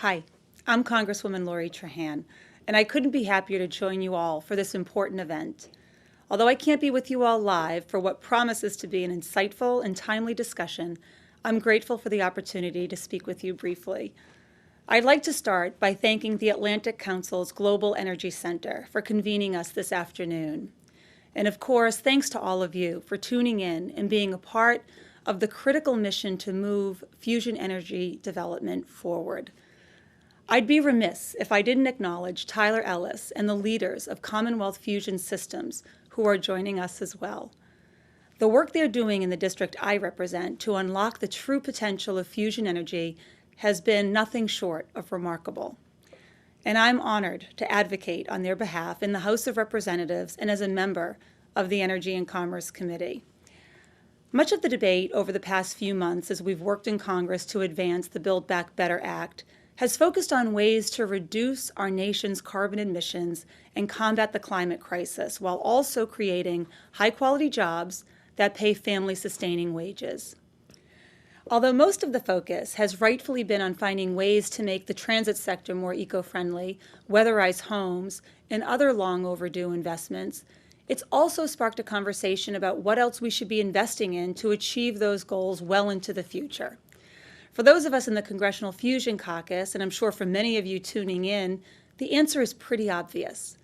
Hi, I'm Congresswoman Lori Trahan, and I couldn't be happier to join you all for this important event. Although I can't be with you all live for what promises to be an insightful and timely discussion, I'm grateful for the opportunity to speak with you briefly. I'd like to start by thanking the Atlantic Council's Global Energy Center for convening us this afternoon. And of course, thanks to all of you for tuning in and being a part of the critical mission to move fusion energy development forward. I'd be remiss if I didn't acknowledge Tyler Ellis and the leaders of Commonwealth Fusion Systems who are joining us as well. The work they're doing in the district I represent to unlock the true potential of fusion energy has been nothing short of remarkable. And I'm honored to advocate on their behalf in the House of Representatives and as a member of the Energy and Commerce Committee. Much of the debate over the past few months as we've worked in Congress to advance the Build Back Better Act has focused on ways to reduce our nation's carbon emissions and combat the climate crisis while also creating high-quality jobs that pay family-sustaining wages. Although most of the focus has rightfully been on finding ways to make the transit sector more eco-friendly, weatherize homes, and other long overdue investments, it's also sparked a conversation about what else we should be investing in to achieve those goals well into the future. For those of us in the Congressional Fusion Caucus, and I'm sure for many of you tuning in, the answer is pretty obvious.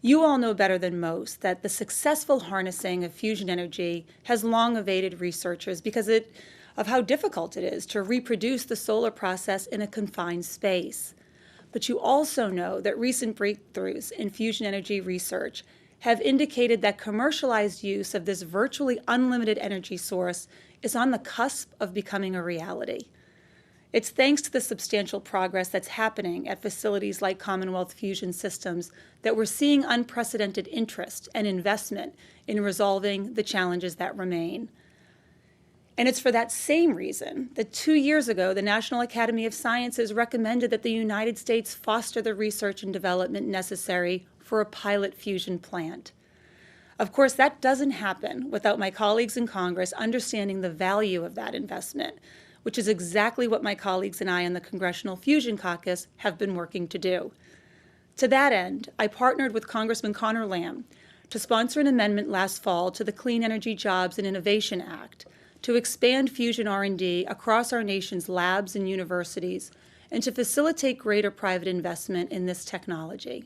You all know better than most that the successful harnessing of fusion energy has long evaded researchers because of how difficult it is to reproduce the solar process in a confined space. But you also know that recent breakthroughs in fusion energy research have indicated that commercialized use of this virtually unlimited energy source is on the cusp of becoming a reality. It's thanks to the substantial progress that's happening at facilities like Commonwealth Fusion Systems that we're seeing unprecedented interest and investment in resolving the challenges that remain. And it's for that same reason that 2 years ago, the National Academy of Sciences recommended that the United States foster the research and development necessary for a pilot fusion plant. Of course, that doesn't happen without my colleagues in Congress understanding the value of that investment, which is exactly what my colleagues and I in the Congressional Fusion Caucus have been working to do. To that end, I partnered with Congressman Connor Lamb to sponsor an amendment last fall to the Clean Energy Jobs and Innovation Act to expand fusion R&D across our nation's labs and universities and to facilitate greater private investment in this technology.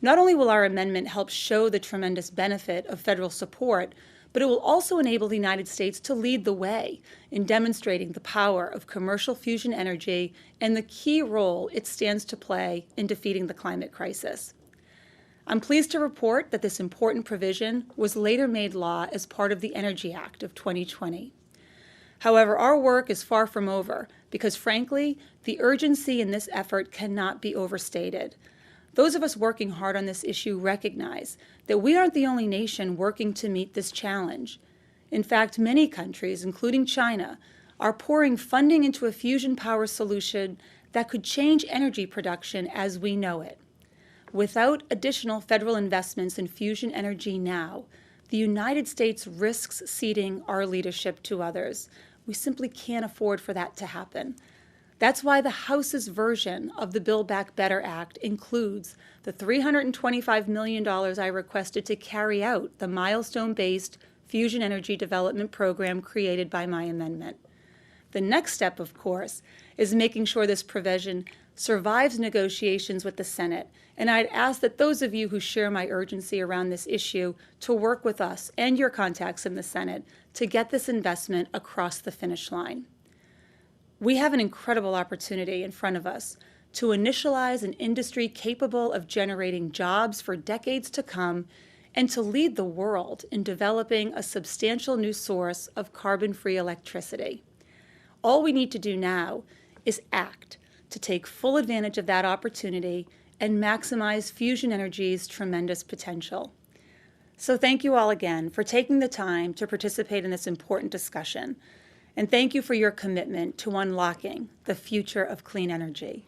Not only will our amendment help show the tremendous benefit of federal support, but it will also enable the United States to lead the way in demonstrating the power of commercial fusion energy and the key role it stands to play in defeating the climate crisis. I'm pleased to report that this important provision was later made law as part of the Energy Act of 2020. However, our work is far from over because, frankly, the urgency in this effort cannot be overstated. Those of us working hard on this issue recognize that we aren't the only nation working to meet this challenge. In fact, many countries, including China, are pouring funding into a fusion power solution that could change energy production as we know it. Without additional federal investments in fusion energy now, the United States risks ceding our leadership to others. We simply can't afford for that to happen. That's why the House's version of the Build Back Better Act includes the $325 million I requested to carry out the milestone-based fusion energy development program created by my amendment. The next step, of course, is making sure this provision survives negotiations with the Senate, and I'd ask that those of you who share my urgency around this issue to work with us and your contacts in the Senate to get this investment across the finish line. We have an incredible opportunity in front of us to initialize an industry capable of generating jobs for decades to come and to lead the world in developing a substantial new source of carbon-free electricity. All we need to do now is act to take full advantage of that opportunity and maximize fusion energy's tremendous potential. So thank you all again for taking the time to participate in this important discussion. And thank you for your commitment to unlocking the future of clean energy.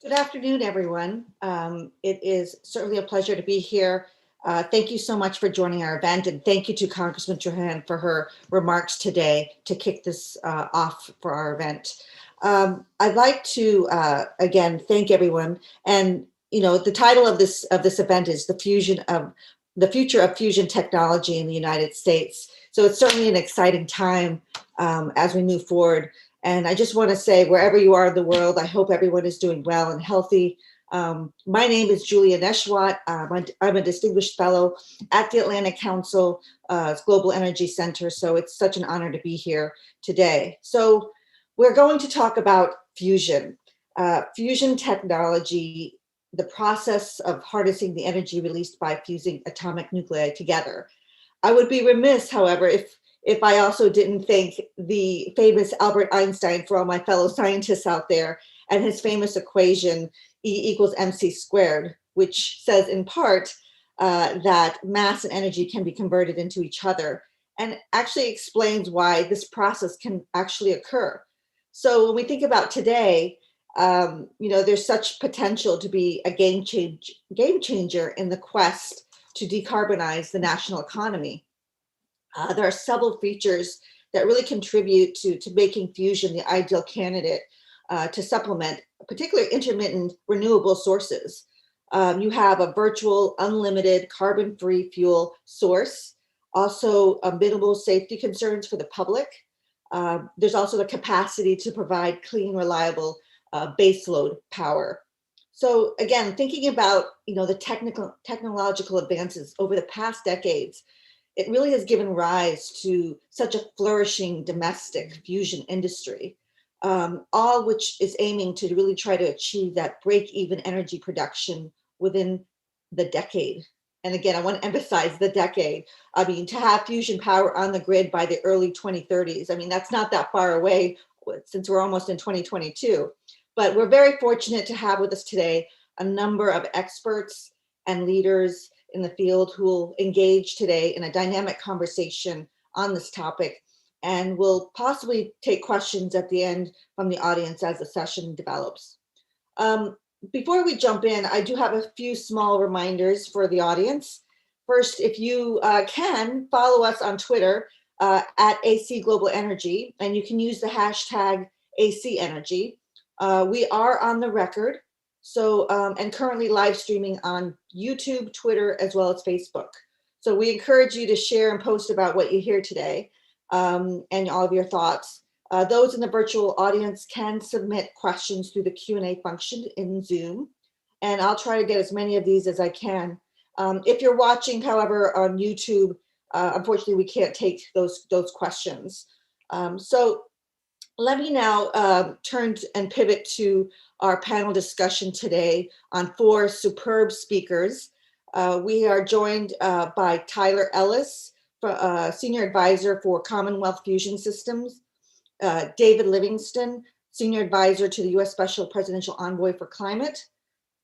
Good afternoon, everyone. It is certainly a pleasure to be here Thank you so much for joining our event, and thank you to Congressman Trahan for her remarks today to kick this off for our event. I'd like to again thank everyone, and the title of this event is the future of fusion technology in the United States. So it's certainly an exciting time as we move forward. And I just want to say, wherever you are in the world, I hope everyone is doing well and healthy. My name is Julia Neshwat. I'm a distinguished fellow at the Atlantic Council Global Energy Center. So it's such an honor to be here today. So we're going to talk about fusion. Fusion technology, the process of harnessing the energy released by fusing atomic nuclei together. I would be remiss, however, if I also didn't thank the famous Albert Einstein for all my fellow scientists out there and his famous equation, E equals mc squared, which says in part that mass and energy can be converted into each other, and actually explains why this process can actually occur. So when we think about today, there's such potential to be a game changer in the quest to decarbonize the national economy. There are several features that really contribute to making fusion the ideal candidate to supplement particularly intermittent renewable sources. You have a virtual unlimited carbon-free fuel source, also minimal safety concerns for the public. There's also the capacity to provide clean, reliable baseload power. So again, thinking about the technological advances over the past decades, it really has given rise to such a flourishing domestic fusion industry, all which is aiming to really try to achieve that break-even energy production within the decade. And again, I want to emphasize the decade. I mean, to have fusion power on the grid by the early 2030s, I mean, that's not that far away since we're almost in 2022. But we're very fortunate to have with us today a number of experts and leaders in the field who will engage today in a dynamic conversation on this topic, and we'll possibly take questions at the end from the audience as the session develops. Before we jump in, I do have a few small reminders for the audience. First, if you can, follow us on Twitter at AC Global Energy, and you can use the hashtag AC Energy. We are on the record, so and currently live streaming on YouTube, Twitter, as well as Facebook. So we encourage you to share and post about what you hear today and all of your thoughts. Those in the virtual audience can submit questions through the Q&A function in Zoom, and I'll try to get as many of these as I can. If you're watching, however, on YouTube, unfortunately, we can't take those questions. So let me now turn and pivot to our panel discussion today on 4 superb speakers. We are joined by Tyler Ellis, Senior Advisor for Commonwealth Fusion Systems, David Livingston, Senior Advisor to the U.S. Special Presidential Envoy for Climate,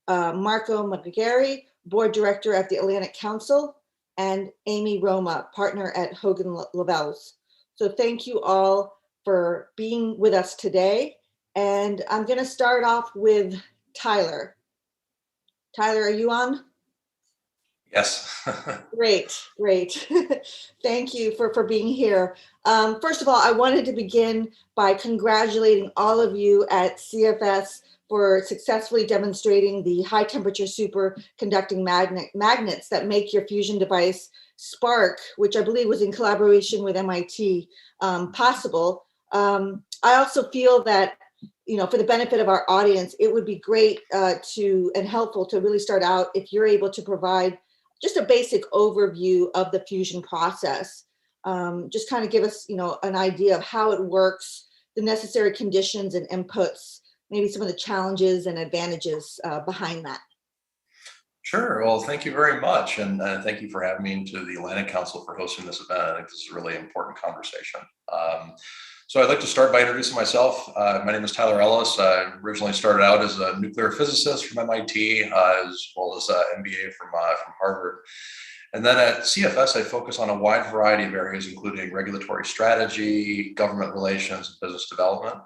Marco McGarry, Board Director at the Atlantic Council, and Amy Roma, Partner at Hogan Lovells. So thank you all for being with us today. And I'm going to start off with Tyler. Tyler, are you on? Yes. Great. Thank you for being here. First of all, I wanted to begin by congratulating all of you at CFS for successfully demonstrating the high temperature superconducting magnets that make your fusion device Spark, which I believe was in collaboration with MIT, possible. I also feel that, for the benefit of our audience, it would be great and helpful to really start out if you're able to provide just a basic overview of the fusion process. Just kind of give us, an idea of how it works, the necessary conditions and inputs, maybe some of the challenges and advantages behind that. Sure. Well, thank you very much. And thank you for having me into the Atlantic Council for hosting this event. I think this is a really important conversation. So I'd like to start by introducing myself. My name is Tyler Ellis. I originally started out as a nuclear physicist from MIT, as well as an MBA from Harvard. And then at CFS, I focus on a wide variety of areas, including regulatory strategy, government relations, and business development.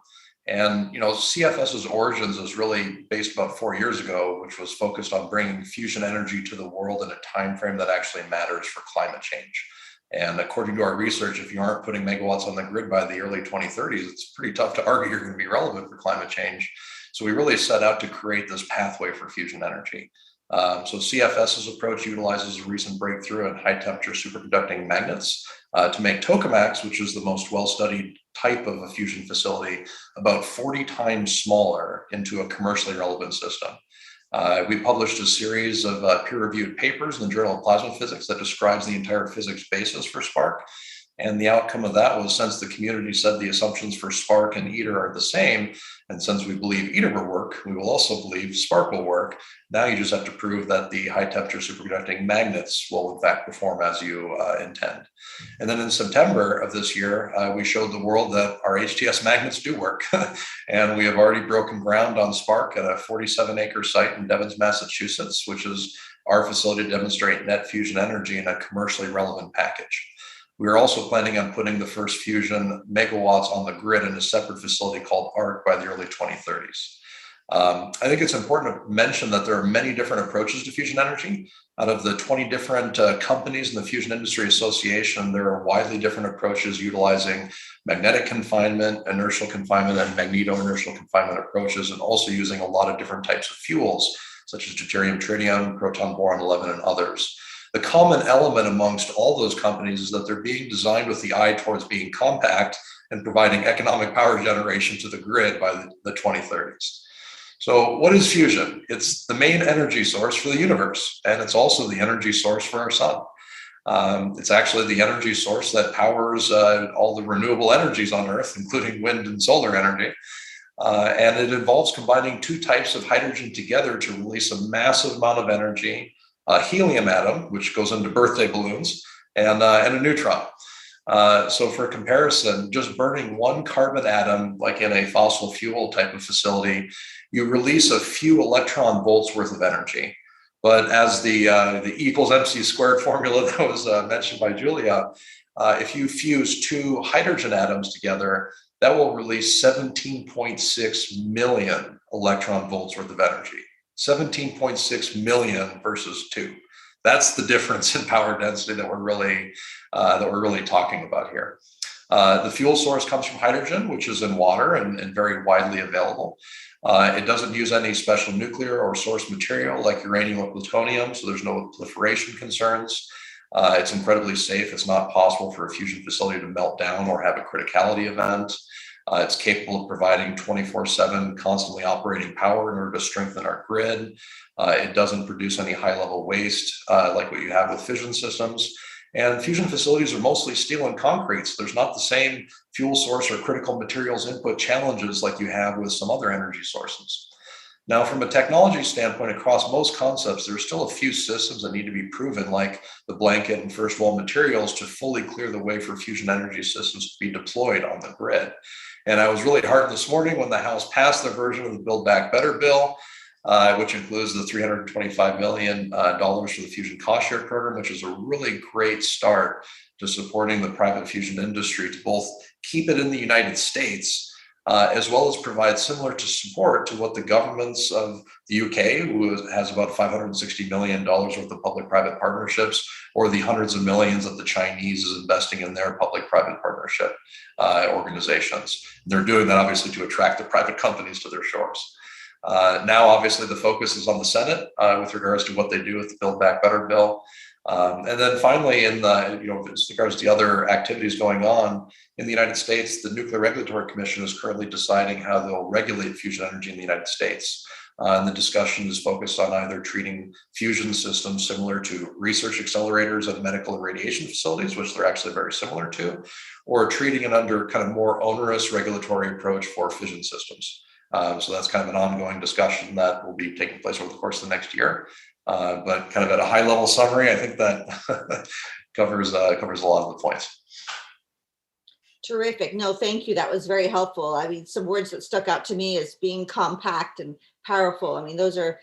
And CFS's origins is really based about 4 years ago, which was focused on bringing fusion energy to the world in a time frame that actually matters for climate change. And according to our research, if you aren't putting megawatts on the grid by the early 2030s, it's pretty tough to argue you're going to be relevant for climate change. So we really set out to create this pathway for fusion energy. So CFS's approach utilizes a recent breakthrough in high temperature superconducting magnets to make tokamaks, which is the most well-studied type of a fusion facility, about 40 times smaller into a commercially relevant system. We published a series of peer-reviewed papers in the Journal of Plasma Physics that describes the entire physics basis for SPARC. And the outcome of that was, since the community said the assumptions for SPARC and ITER are the same, and since we believe ITER will work, we will also believe SPARC will work. Now you just have to prove that the high temperature superconducting magnets will in fact perform as you intend. And then in September of this year, we showed the world that our HTS magnets do work. And we have already broken ground on SPARC at a 47-acre site in Devens, Massachusetts, which is our facility to demonstrate net fusion energy in a commercially relevant package. We are also planning on putting the first fusion megawatts on the grid in a separate facility called ARC by the early 2030s. I think it's important to mention that there are many different approaches to fusion energy. Out of the 20 different companies in the Fusion Industry Association, there are widely different approaches utilizing magnetic confinement, inertial confinement, and magneto-inertial confinement approaches, and also using a lot of different types of fuels, such as deuterium, tritium, proton boron 11, and others. The common element amongst all those companies is that they're being designed with the eye towards being compact and providing economic power generation to the grid by the 2030s. So what is fusion? It's the main energy source for the universe, and it's also the energy source for our sun. It's actually the energy source that powers all the renewable energies on Earth, including wind and solar energy. And it involves combining two types of hydrogen together to release a massive amount of energy, a helium atom, which goes into birthday balloons, and a neutron. So for comparison, just burning one carbon atom, like in a fossil fuel type of facility, you release a few electron volts worth of energy. But as the E equals MC squared formula that was mentioned by Julia, if you fuse two hydrogen atoms together, that will release 17.6 million electron volts worth of energy. 17.6 million versus 2. That's the difference in power density that we're really talking about here. The fuel source comes from hydrogen, which is in water and very widely available. It doesn't use any special nuclear or source material like uranium or plutonium, so there's no proliferation concerns. It's incredibly safe. It's not possible for a fusion facility to melt down or have a criticality event. It's capable of providing 24/7 constantly operating power in order to strengthen our grid. It doesn't produce any high-level waste like what you have with fission systems. And fusion facilities are mostly steel and concrete, so there's not the same fuel source or critical materials input challenges like you have with some other energy sources. Now, from a technology standpoint, across most concepts, there are still a few systems that need to be proven, like the blanket and first wall materials, to fully clear the way for fusion energy systems to be deployed on the grid. And I was really heartened this morning when the House passed their version of the Build Back Better bill, which includes the $325 million for the Fusion Cost Share Program, which is a really great start to supporting the private fusion industry to both keep it in the United States, as well as provide similar to support to what the governments of the UK, who has about $560 million worth of public-private partnerships, or the hundreds of millions that the Chinese is investing in their public-private partnership organizations. They're doing that obviously to attract the private companies to their shores. Now, obviously, the focus is on the Senate with regards to what they do with the Build Back Better bill. And then finally, in as regards to the other activities going on in the United States, the Nuclear Regulatory Commission is currently deciding how they'll regulate fusion energy in the United States. And the discussion is focused on either treating fusion systems similar to research accelerators and medical and radiation facilities, which they're actually very similar to, or treating it under kind of more onerous regulatory approach for fission systems. So that's kind of an ongoing discussion that will be taking place over the course of the next year. But kind of at a high level summary, I think that covers a lot of the points. Terrific. No, thank you. That was very helpful. I mean, some words that stuck out to me is being compact and powerful. I mean, those are,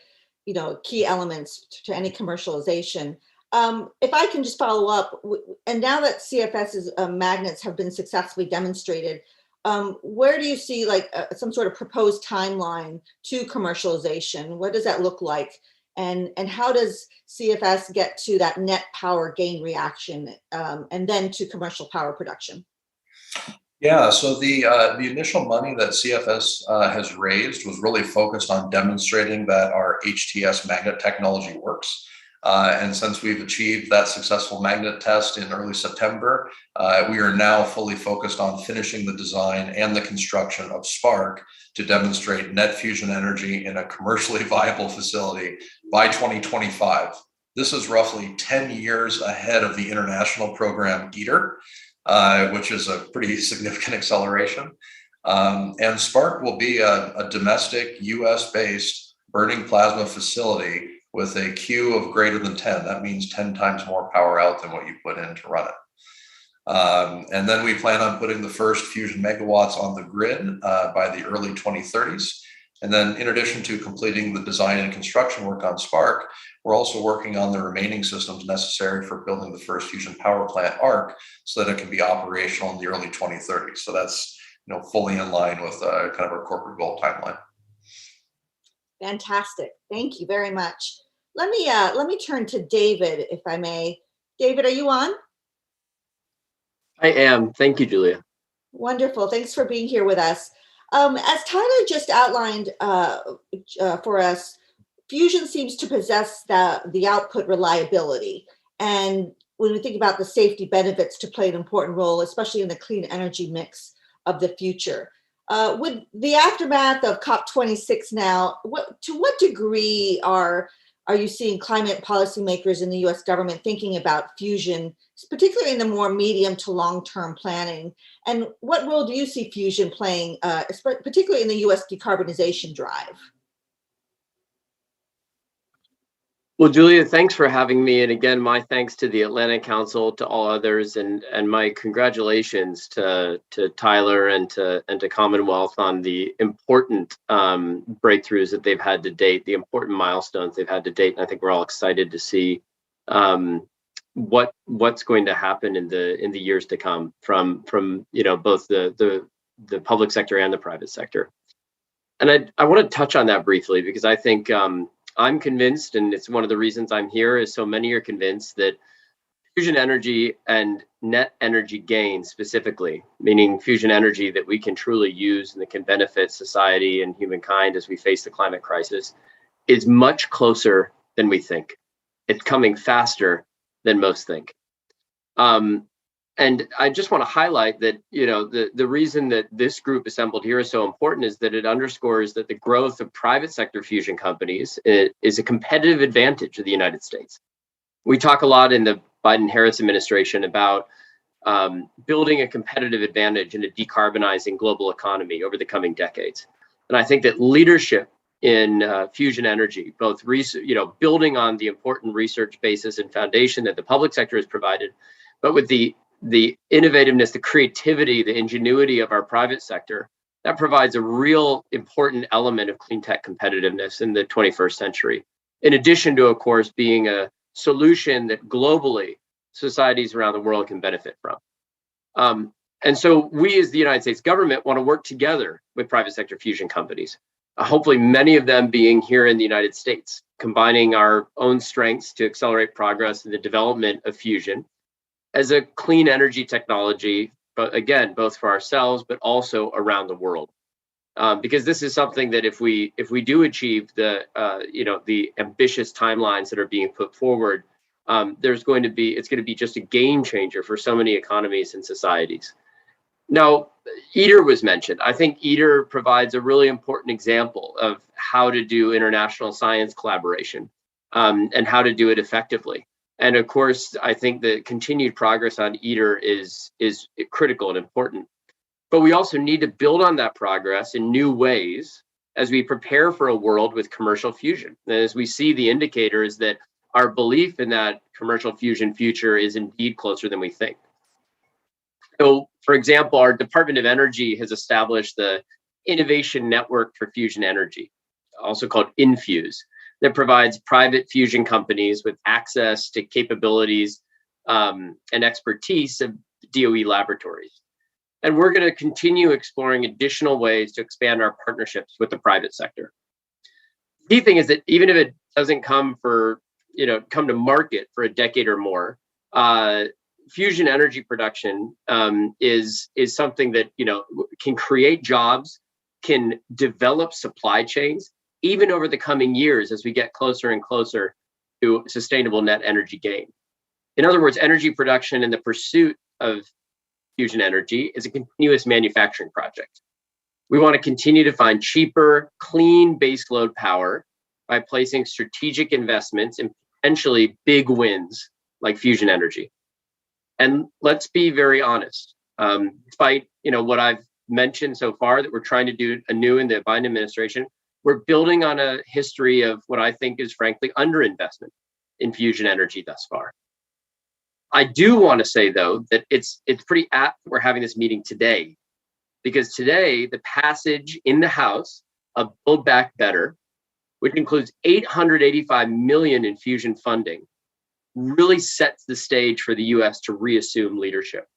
key elements to any commercialization. If I can just follow up, and now that CFS's magnets have been successfully demonstrated, where do you see like some sort of proposed timeline to commercialization? What does that look like? And how does CFS get to that net power gain reaction and then to commercial power production? Yeah, so the initial money that CFS has raised was really focused on demonstrating that our HTS magnet technology works. And since we've achieved that successful magnet test in early September, we are now fully focused on finishing the design and the construction of Spark to demonstrate net fusion energy in a commercially viable facility by 2025. This is roughly 10 years ahead of the international program ITER, which is a pretty significant acceleration. And Spark will be a domestic US-based burning plasma facility with a Q of greater than 10. That means 10 times more power out than what you put in to run it. And then we plan on putting the first fusion megawatts on the grid by the early 2030s. And then in addition to completing the design and construction work on Spark, we're also working on the remaining systems necessary for building the first fusion power plant ARC so that it can be operational in the early 2030s. So that's fully in line with kind of our corporate goal timeline. Fantastic. Thank you very much. Let me turn to David, if I may. David, are you on? I am. Thank you, Julia. Wonderful. Thanks for being here with us. As Tyler just outlined for us, fusion seems to possess the output reliability. And when we think about the safety benefits to play an important role, especially in the clean energy mix of the future. With the aftermath of COP26 now, to what degree are you seeing climate policymakers in the US government thinking about fusion, particularly in the more medium to long-term planning? And what role do you see fusion playing, particularly in the US decarbonization drive? Well, Julia, thanks for having me. And again, my thanks to the Atlantic Council, to all others, and my congratulations to Tyler and to Commonwealth on the important breakthroughs that they've had to date, the important milestones they've had to date. And I think we're all excited to see what's going to happen in the years to come from both the public sector and the private sector. And I want to touch on that briefly because I think I'm convinced, and it's one of the reasons I'm here, is so many are convinced that fusion energy and net energy gain specifically, meaning fusion energy that we can truly use and that can benefit society and humankind as we face the climate crisis, is much closer than we think. It's coming faster than most think. And I just want to highlight that, the reason that this group assembled here is so important is that it underscores that the growth of private sector fusion companies is a competitive advantage of the United States. We talk a lot in the Biden-Harris administration about building a competitive advantage in a decarbonizing global economy over the coming decades. And I think that leadership in fusion energy, both building on the important research basis and foundation that the public sector has provided, but with the innovativeness, the creativity, the ingenuity of our private sector, that provides a real important element of clean tech competitiveness in the 21st century. In addition to, of course, being a solution that globally societies around the world can benefit from. And so we as the United States government want to work together with private sector fusion companies, hopefully many of them being here in the United States, combining our own strengths to accelerate progress in the development of fusion as a clean energy technology, but again, both for ourselves, but also around the world. Because this is something that if we do achieve the ambitious timelines that are being put forward, it's going to be just a game changer for so many economies and societies. Now, ITER was mentioned. I think ITER provides a really important example of how to do international science collaboration and how to do it effectively. And of course, I think the continued progress on ITER is critical and important. But we also need to build on that progress in new ways as we prepare for a world with commercial fusion. And as we see the indicators that our belief in that commercial fusion future is indeed closer than we think. So, for example, our Department of Energy has established the Innovation Network for Fusion Energy, also called Infuse, that provides private fusion companies with access to capabilities and expertise of DOE laboratories. And we're going to continue exploring additional ways to expand our partnerships with the private sector. The key thing is that even if it doesn't come to market for a decade or more, fusion energy production is something that can create jobs, can develop supply chains, even over the coming years as we get closer and closer to sustainable net energy gain. In other words, energy production and the pursuit of fusion energy is a continuous manufacturing project. We want to continue to find cheaper, clean baseload power by placing strategic investments in potentially big wins like fusion energy. And let's be very honest, despite what I've mentioned so far that we're trying to do anew in the Biden administration, we're building on a history of what I think is frankly underinvestment in fusion energy thus far. I do want to say though that it's pretty apt we're having this meeting today, because today the passage in the House of Build Back Better, which includes $885 million in fusion funding, really sets the stage for the U.S. to reassume leadership,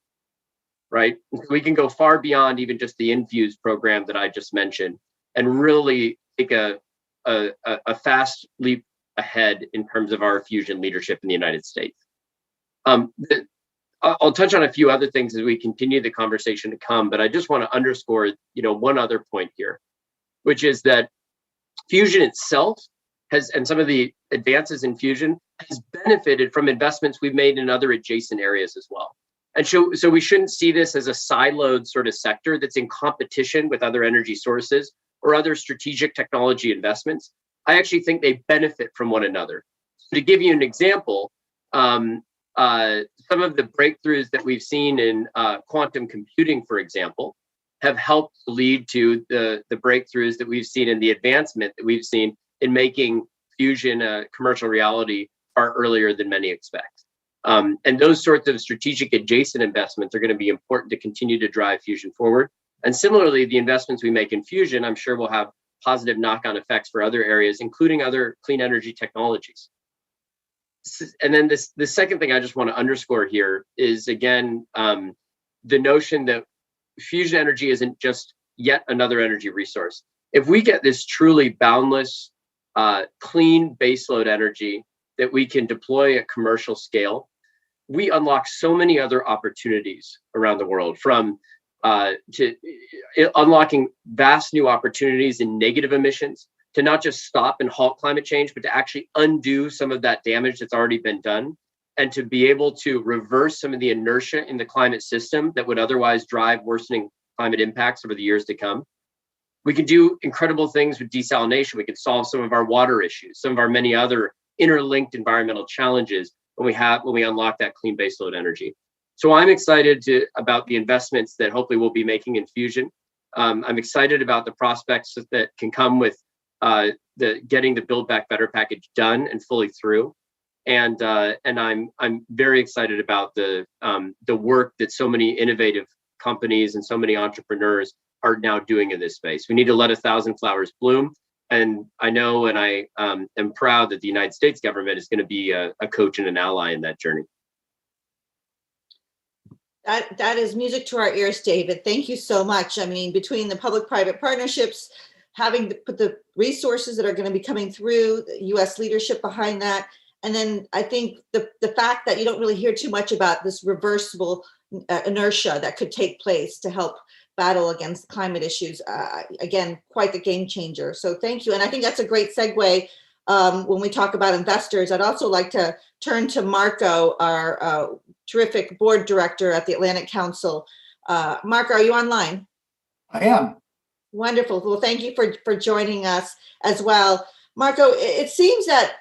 right? We can go far beyond even just the Infuse program that I just mentioned and really take a fast leap ahead in terms of our fusion leadership in the United States. I'll touch on a few other things as we continue the conversation to come, but I just want to underscore, one other point here, which is that fusion itself and some of the advances in fusion has benefited from investments we've made in other adjacent areas as well. And so we shouldn't see this as a siloed sort of sector that's in competition with other energy sources or other strategic technology investments. I actually think they benefit from one another. So to give you an example, some of the breakthroughs that we've seen in quantum computing, for example, have helped lead to the breakthroughs that we've seen in the advancement that we've seen in making fusion a commercial reality far earlier than many expect. And those sorts of strategic adjacent investments are going to be important to continue to drive fusion forward. And similarly, the investments we make in fusion, I'm sure will have positive knock-on effects for other areas, including other clean energy technologies. And then the second thing I just want to underscore here is, again, the notion that fusion energy isn't just yet another energy resource. If we get this truly boundless, clean baseload energy that we can deploy at commercial scale, we unlock so many other opportunities around the world, from to unlocking vast new opportunities in negative emissions, to not just stop and halt climate change, but to actually undo some of that damage that's already been done, and to be able to reverse some of the inertia in the climate system that would otherwise drive worsening climate impacts over the years to come. We can do incredible things with desalination. We can solve some of our water issues, some of our many other interlinked environmental challenges when we unlock that clean baseload energy. So I'm excited about the investments that hopefully we'll be making in fusion. I'm excited about the prospects that can come with getting the Build Back Better package done and fully through. And I'm very excited about the work that so many innovative companies and so many entrepreneurs are now doing in this space. We need to let 1,000 flowers bloom. And I know, and I am proud that the United States government is going to be a coach and an ally in that journey. That is music to our ears, David. Thank you so much. I mean, between the public-private partnerships, having to put the resources that are going to be coming through, the U.S. leadership behind that, and then I think the fact that you don't really hear too much about this reversible inertia that could take place to help battle against climate issues, again, quite the game changer. So thank you. And I think that's a great segue when we talk about investors. I'd also like to turn to Marco, our terrific board director at the Atlantic Council. Marco, are you online? I am. Wonderful. Well, thank you for joining us as well. Marco, it seems that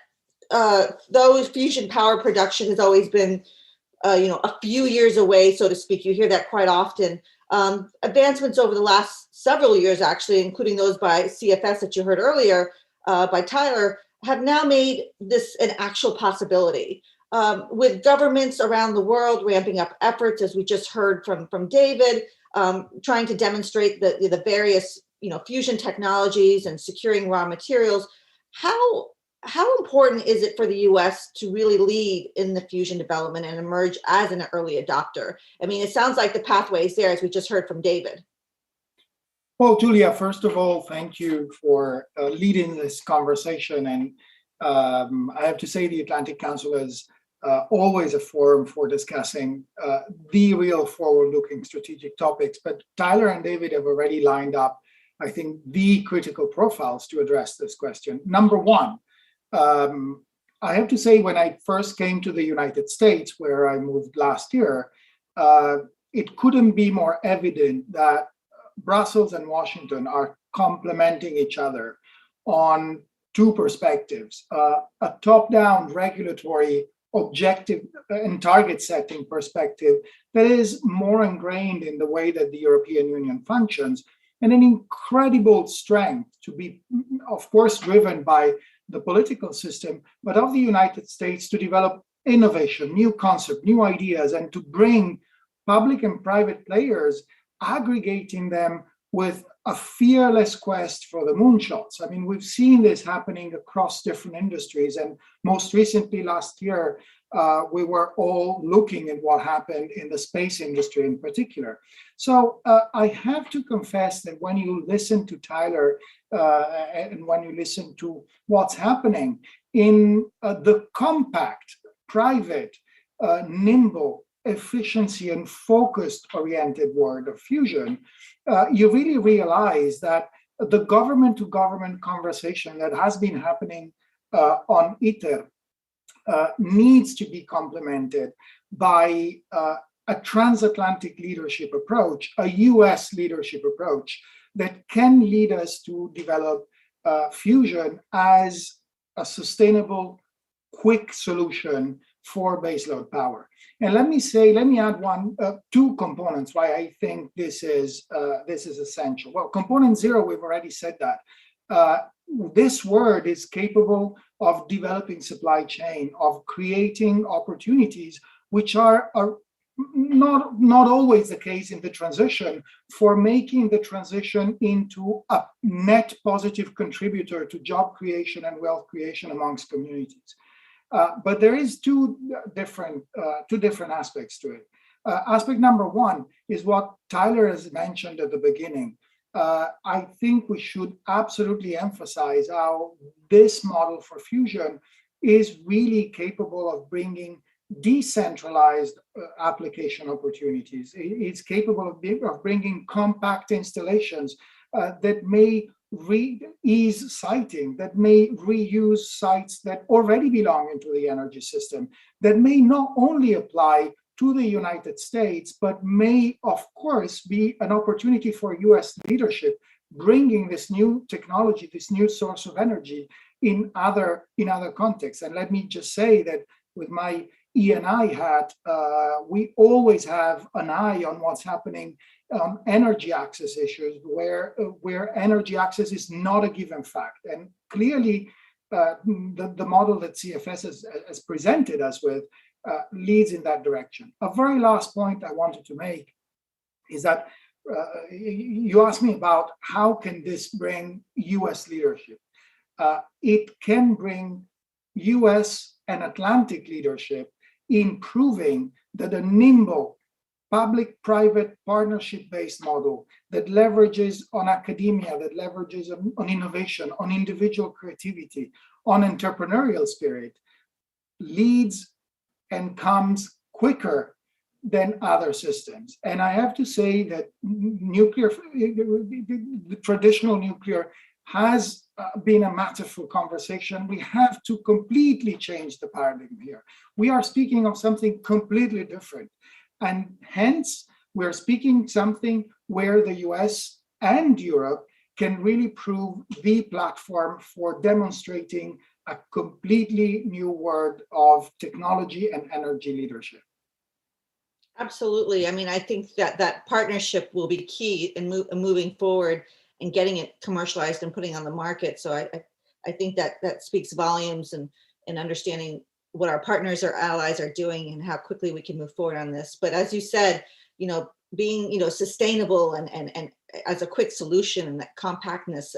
though fusion power production has always been, a few years away, so to speak, you hear that quite often. Advancements over the last several years, actually, including those by CFS that you heard earlier by Tyler, have now made this an actual possibility. With governments around the world ramping up efforts, as we just heard from David, trying to demonstrate the various fusion technologies and securing raw materials. How how important is it for the US to really lead in the fusion development and emerge as an early adopter? I mean, it sounds like the pathway is there, as we just heard from David. Well, Julia, first of all, thank you for leading this conversation. And I have to say the Atlantic Council is always a forum for discussing the real forward-looking strategic topics. But Tyler and David have already lined up, I think, the critical profiles to address this question. Number one, I have to say, when I first came to the United States, where I moved last year, it couldn't be more evident that Brussels and Washington are complementing each other on two perspectives: a top-down regulatory objective and target setting perspective that is more ingrained in the way that the European Union functions, and an incredible strength to be, of course, driven by the political system, but of the United States to develop innovation, new concepts, new ideas, and to bring public and private players, aggregating them with a fearless quest for the moonshots. I mean, we've seen this happening across different industries, and most recently last year, we were all looking at what happened in the space industry in particular. So I have to confess that when you listen to Tyler and when you listen to what's happening in the compact, private, nimble, efficiency and focused-oriented world of fusion, you really realize that the government-to-government conversation that has been happening on ITER needs to be complemented by a transatlantic leadership approach, a US leadership approach that can lead us to develop fusion as a sustainable, quick solution for baseload power. And let me add two components why I think this is essential. Well, component zero, we've already said that. This word is capable of developing supply chain, of creating opportunities, which are not always the case in the transition, for making the transition into a net positive contributor to job creation and wealth creation amongst communities. But there is two different aspects to it. Aspect number one is what Tyler has mentioned at the beginning. I think we should absolutely emphasize how this model for fusion is really capable of bringing decentralized application opportunities. It's capable of bringing compact installations that may ease siting, that may reuse sites that already belong into the energy system, that may not only apply to the United States, but may, of course, be an opportunity for US leadership, bringing this new technology, this new source of energy in other contexts. And let me just say that with my E&I hat, we always have an eye on what's happening on energy access issues, where energy access is not a given fact. And clearly, the model that CFS has presented us with leads in that direction. A very last point I wanted to make is that you asked me about how can this bring US leadership. It can bring US and Atlantic leadership in proving that a nimble public-private partnership-based model that leverages on academia, that leverages on innovation, on individual creativity, on entrepreneurial spirit, leads and comes quicker than other systems. And I have to say that nuclear, the traditional nuclear has been a matter for conversation. We have to completely change the paradigm here. We are speaking of something completely different. And hence, we're speaking something where the US and Europe can really prove the platform for demonstrating a completely new world of technology and energy leadership. Absolutely. I mean, I think that partnership will be key in moving forward and getting it commercialized and putting on the market. So I think that speaks volumes and understanding what our partners or allies are doing and how quickly we can move forward on this. But as you said, being sustainable and as a quick solution and that compactness,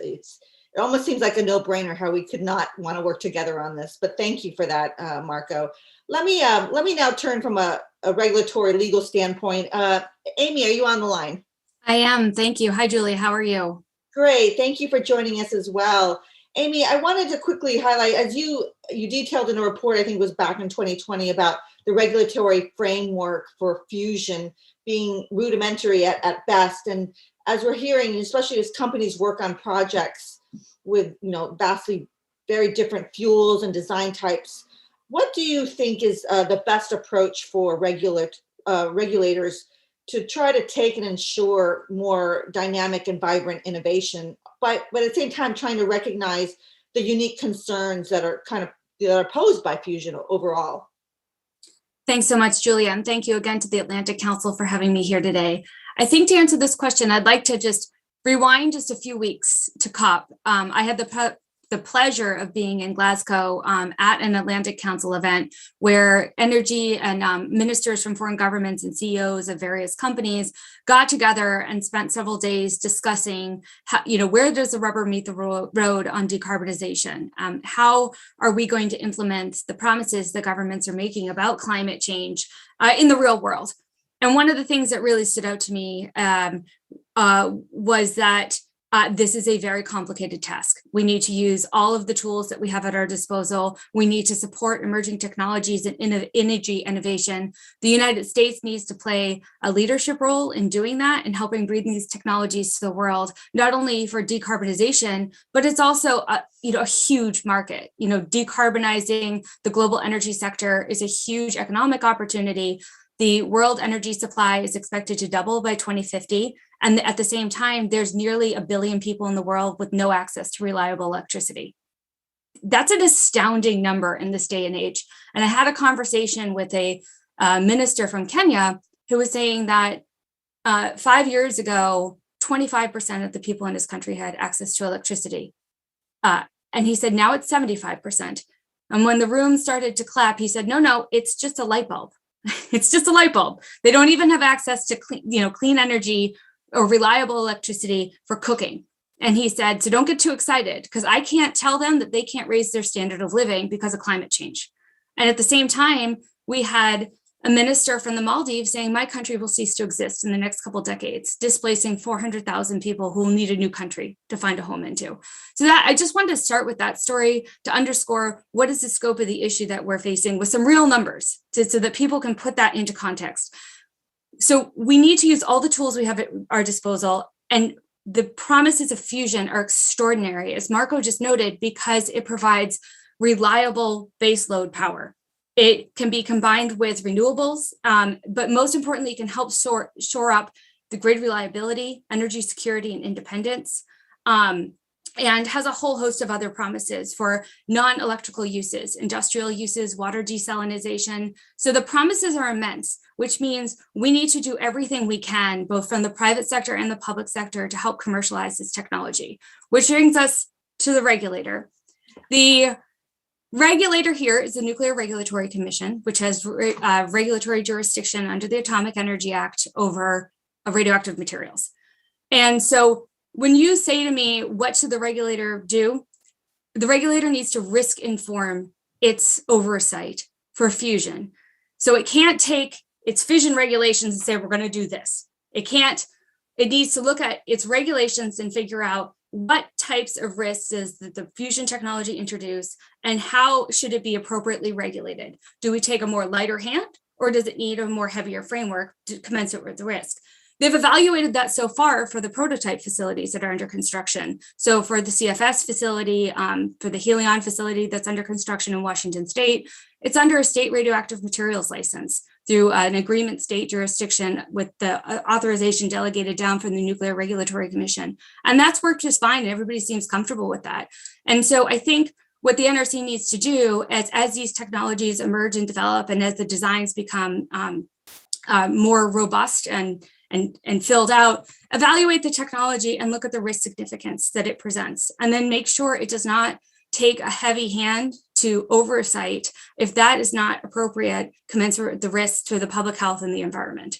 it almost seems like a no-brainer how we could not want to work together on this. But thank you for that, Marco. Let me now turn from a regulatory legal standpoint. Amy, are you on the line? I am. Thank you. Hi, Julie. How are you? Great. Thank you for joining us as well. Amy, I wanted to quickly highlight, as you detailed in a report, I think it was back in 2020, about the regulatory framework for fusion being rudimentary at best. And as we're hearing, especially as companies work on projects with vastly very different fuels and design types, what do you think is the best approach for regulators to try to take and ensure more dynamic and vibrant innovation, but at the same time trying to recognize the unique concerns that are posed by fusion overall? Thanks so much, Julia. And thank you again to the Atlantic Council for having me here today. I think to answer this question, I'd like to just rewind just a few weeks to COP. I had the pleasure of being in Glasgow at an Atlantic Council event where energy and ministers from foreign governments and CEOs of various companies got together and spent several days discussing how, where does the rubber meet the road on decarbonization? How are we going to implement the promises the governments are making about climate change in the real world? And one of the things that really stood out to me was that this is a very complicated task. We need to use all of the tools that we have at our disposal. We need to support emerging technologies and energy innovation. The United States needs to play a leadership role in doing that and helping bring these technologies to the world, not only for decarbonization, but it's also a huge market. Decarbonizing the global energy sector is a huge economic opportunity. The world energy supply is expected to double by 2050. And at the same time, there's nearly 1 billion people in the world with no access to reliable electricity. That's an astounding number in this day and age. And I had a conversation with a minister from Kenya who was saying that 5 years ago, 25% of the people in his country had access to electricity. And he said, now it's 75%. And when the room started to clap, he said, no, it's just a light bulb. It's just a light bulb. They don't even have access to clean energy or reliable electricity for cooking. And he said, so don't get too excited, because I can't tell them that they can't raise their standard of living because of climate change. And at the same time, we had a minister from the Maldives saying, my country will cease to exist in the next couple decades, displacing 400,000 people who will need a new country to find a home into. So that I just wanted to start with that story to underscore what is the scope of the issue that we're facing with some real numbers so that people can put that into context. So we need to use all the tools we have at our disposal, and the promises of fusion are extraordinary, as Marco just noted, because it provides reliable baseload power. It can be combined with renewables, but most importantly, it can help shore up the grid reliability, energy security, and independence, and has a whole host of other promises for non-electrical uses, industrial uses, water desalination. So the promises are immense, which means we need to do everything we can, both from the private sector and the public sector, to help commercialize this technology, which brings us to the regulator. The regulator here is the Nuclear Regulatory Commission, which has regulatory jurisdiction under the Atomic Energy Act over radioactive materials. And so when you say to me, what should the regulator do? The regulator needs to risk inform its oversight for fusion. So it can't take its fission regulations and say, we're going to do this. It needs to look at its regulations and figure out what types of risks does the fusion technology introduce, and how should it be appropriately regulated? Do we take a more lighter hand, or does it need a more heavier framework to commensurate with the risk? They've evaluated that so far for the prototype facilities that are under construction. So for the CFS facility, for the Helion facility that's under construction in Washington State, it's under a state radioactive materials license through an agreement state jurisdiction with the authorization delegated down from the Nuclear Regulatory Commission. And that's worked just fine, and everybody seems comfortable with that. And so I think what the NRC needs to do as these technologies emerge and develop, and as the designs become more robust and filled out, evaluate the technology and look at the risk significance that it presents, and then make sure it does not take a heavy hand to oversight if that is not appropriate, commensurate with the risks to the public health and the environment.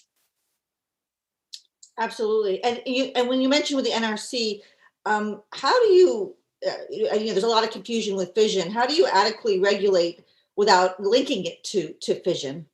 Absolutely. And when you mentioned with the NRC, how do you there's a lot of confusion with fission. How do you adequately regulate without linking it to fission?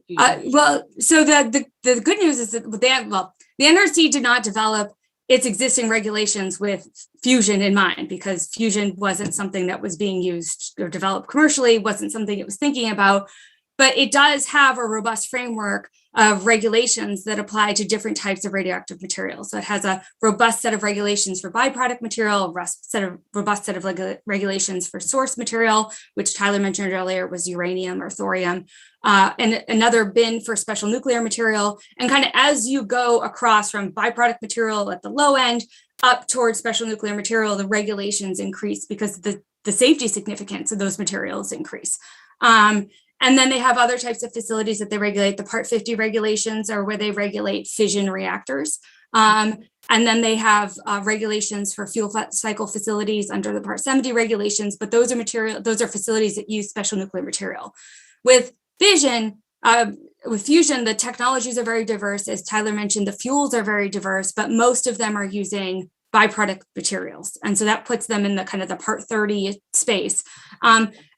Well, so the good news is that the NRC did not develop its existing regulations with fusion in mind, because fusion wasn't something that was being used or developed commercially, wasn't something it was thinking about. But it does have a robust framework of regulations that apply to different types of radioactive materials. So it has a robust set of regulations for byproduct material, a robust set of regulations for source material, which Tyler mentioned earlier was uranium or thorium, and another bin for special nuclear material. And kind of as you go across from byproduct material at the low end up towards special nuclear material, the regulations increase because the safety significance of those materials increase. And then they have other types of facilities that they regulate. The Part 50 regulations are where they regulate fission reactors. And then they have regulations for fuel cycle facilities under the Part 70 regulations, but those are facilities that use special nuclear material. With fusion, the technologies are very diverse. As Tyler mentioned, the fuels are very diverse, but most of them are using byproduct materials. And so that puts them in the kind of the Part 30 space.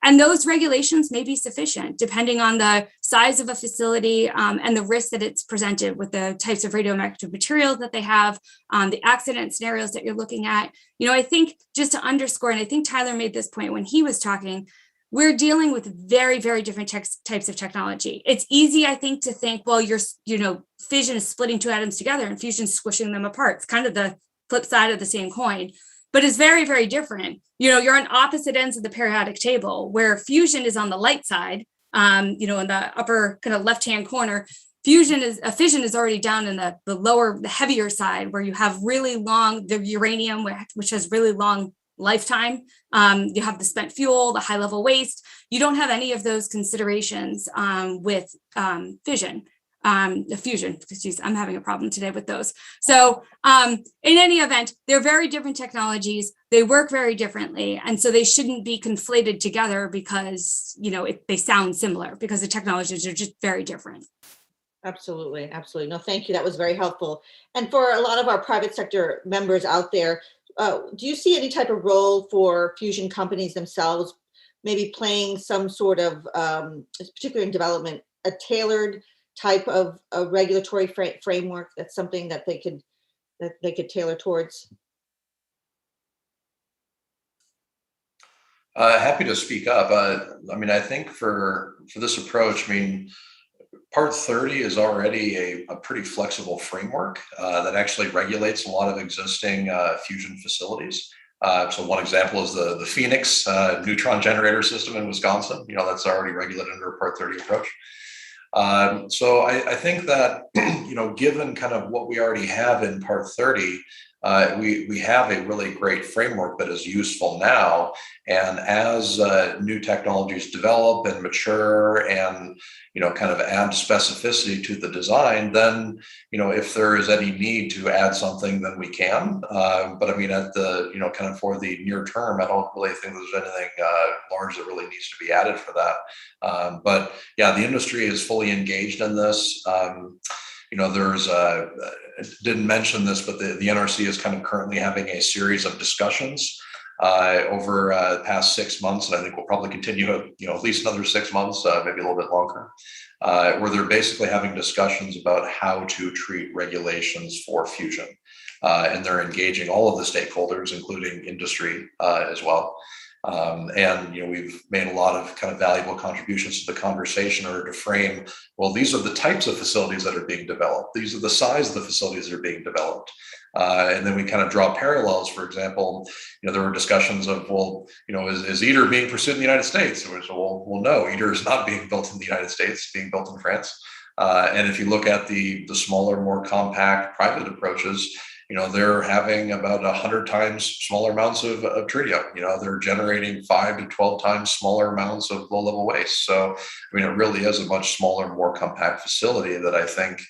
And those regulations may be sufficient depending on the size of a facility and the risk that it's presented with the types of radioactive materials that they have, the accident scenarios that you're looking at. I think just to underscore, and I think Tyler made this point when he was talking, we're dealing with very, very different types of technology. It's easy, I think, to think, well, fission is splitting two atoms together and fusion is squishing them apart. It's kind of the flip side of the same coin, but it's very, very different. You're on opposite ends of the periodic table, where fusion is on the light side, in the upper kind of left-hand corner. Fission is already down in the lower, the heavier side, where you have really long, the uranium, which has really long lifetime. You have the spent fuel, the high level waste. You don't have any of those considerations with fission. The fusion, excuse, I'm having a problem today with those. So in any event, they're very different technologies. They work very differently. And so they shouldn't be conflated together because, they sound similar, because the technologies are just very different. Absolutely. Absolutely. No, thank you. That was very helpful. And for a lot of our private sector members out there, do you see any type of role for fusion companies themselves, maybe playing some sort of, particularly in development, a tailored type of a regulatory framework? That's something that they could tailor towards? Happy to speak up. I think for this approach, Part 30 is already a pretty flexible framework that actually regulates a lot of existing fusion facilities. So one example is the Phoenix neutron generator system in Wisconsin. That's already regulated under a Part 30 approach. So I think that, given kind of what we already have in Part 30, we have a really great framework that is useful now. And as new technologies develop and mature and, kind of add specificity to the design, then, if there is any need to add something, then we can. But at the, kind of for the near term, I don't really think there's anything large that really needs to be added for that. But yeah, the industry is fully engaged in this. There's didn't mention this, but the NRC is kind of currently having a series of discussions over the past 6 months, and I think we'll probably continue, at least another 6 months, maybe a little bit longer, where they're basically having discussions about how to treat regulations for fusion, and they're engaging all of the stakeholders, including industry as well. And we've made a lot of kind of valuable contributions to the conversation in order to frame, well, these are the types of facilities that are being developed. These are the size of the facilities that are being developed. And then we kind of draw parallels. For example, there were discussions of, well, is ITER being pursued in the United States? And we said, well, no, ITER is not being built in the United States, it's being built in France. And if you look at the smaller, more compact private approaches, they're having about 100 times smaller amounts of tritium. They're generating 5 to 12 times smaller amounts of low-level waste. So, it really is a much smaller, more compact facility that I think,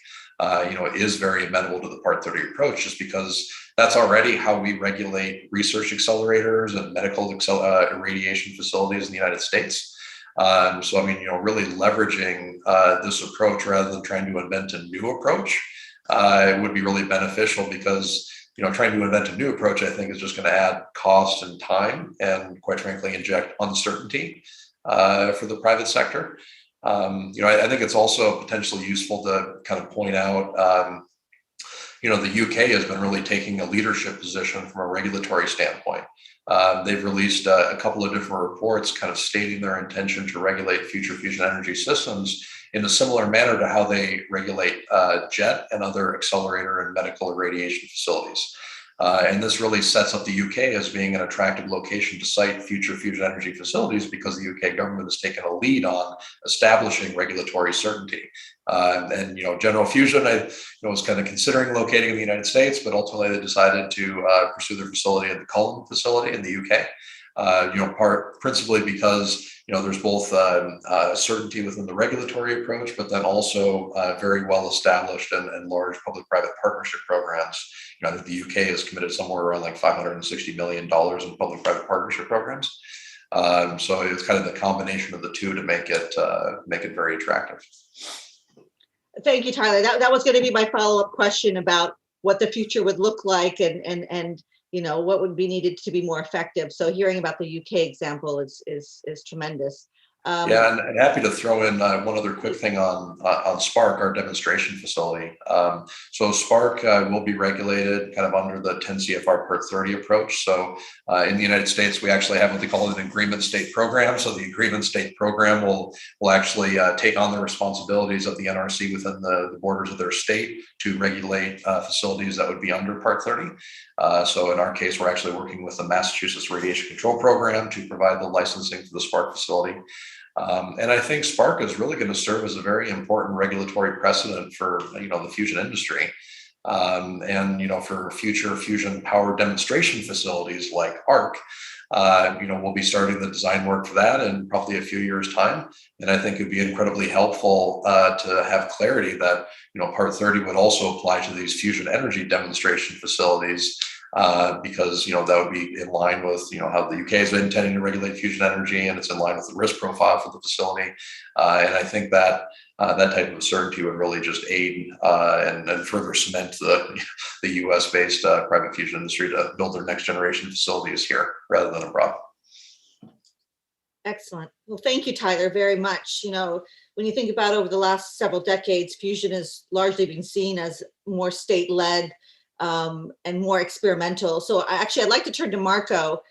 is very amenable to the Part 30 approach, just because that's already how we regulate research accelerators and medical irradiation facilities in the United States. So, really leveraging this approach rather than trying to invent a new approach would be really beneficial, because trying to invent a new approach, I think, is just going to add cost and time, and quite frankly, inject uncertainty for the private sector. I think it's also potentially useful to kind of point out, the UK has been really taking a leadership position from a regulatory standpoint. They've released a couple of different reports kind of stating their intention to regulate future fusion energy systems in a similar manner to how they regulate jet and other accelerator and medical irradiation facilities. And this really sets up the UK as being an attractive location to site future fusion energy facilities, because the UK government has taken a lead on establishing regulatory certainty. And General Fusion, was kind of considering locating in the United States, but ultimately they decided to pursue their facility at the Cullen facility in the UK. Principally because there's both certainty within the regulatory approach, but then also very well established and large public-private partnership programs. I think the UK has committed somewhere around like $560 million in public-private partnership programs. So it's kind of the combination of the two to make it very attractive. Thank you, Tyler. That was going to be my follow-up question about what the future would look like and what would be needed to be more effective. So hearing about the UK example is tremendous. Yeah, and happy to throw in one other quick thing on Spark, our demonstration facility. So Spark will be regulated kind of under the 10 CFR Part 30 approach. So in the United States, we actually have what they call an agreement state program. So the agreement state program will actually take on the responsibilities of the NRC within the borders of their state to regulate facilities that would be under Part 30. So in our case, we're actually working with the Massachusetts Radiation Control Program to provide the licensing for the Spark facility. And I think Spark is really going to serve as a very important regulatory precedent for the fusion industry, and for future fusion power demonstration facilities like ARC. We'll be starting the design work for that in probably a few years' time, and I think it'd be incredibly helpful to have clarity that Part 30 would also apply to these fusion energy demonstration facilities. Because that would be in line with how the UK is intending to regulate fusion energy, and it's in line with the risk profile for the facility. And I think that that type of certainty would really just aid and further cement the US-based private fusion industry to build their next generation facilities here rather than abroad. Excellent. Well, thank you, Tyler, very much. When you think about over the last several decades, fusion has largely been seen as more state-led and more experimental. So I'd like to turn to Marco